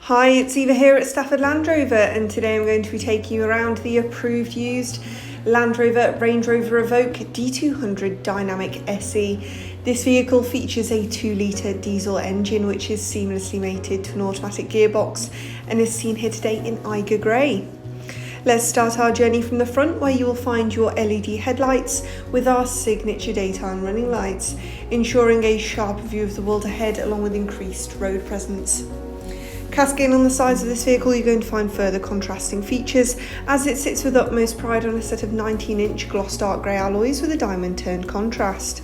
Hi, it's Eva here at Stafford Land Rover, and today I'm going to be taking you around the approved used Land Rover Range Rover Evoque D200 Dynamic SE. This vehicle features a 2-litre diesel engine which is seamlessly mated to an automatic gearbox and is seen here today in Eiger Grey. Let's start our journey from the front, where you will find your LED headlights with our signature daytime running lights, ensuring a sharper view of the world ahead along with increased road presence. Cascading on the sides of this vehicle, you're going to find further contrasting features as it sits with utmost pride on a set of 19-inch gloss dark grey alloys with a diamond turned contrast.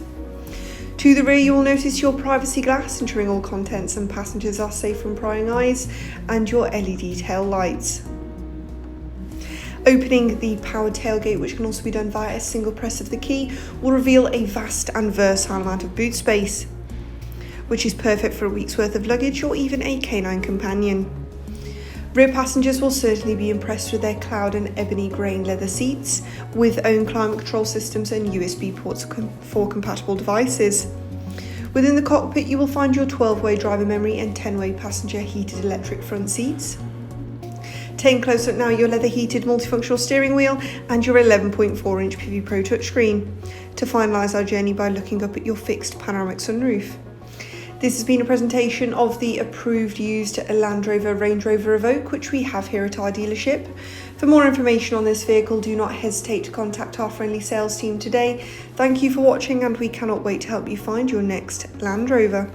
To the rear, you will notice your privacy glass, ensuring all contents and passengers are safe from prying eyes, and your LED tail lights. Opening the powered tailgate, which can also be done via a single press of the key, will reveal a vast and versatile amount of boot space, which is perfect for a week's worth of luggage or even a canine companion. Rear passengers will certainly be impressed with their cloud and ebony grain leather seats, with own climate control systems and USB ports for compatible devices. Within the cockpit, you will find your 12-way driver memory and 10-way passenger heated electric front seats. Taking close up now, your leather heated multifunctional steering wheel and your 11.4-inch PV Pro touchscreen, to finalise our journey by looking up at your fixed panoramic sunroof. This has been a presentation of the approved used Land Rover Range Rover Evoque, which we have here at our dealership. For more information on this vehicle, do not hesitate to contact our friendly sales team today. Thank you for watching, and we cannot wait to help you find your next Land Rover.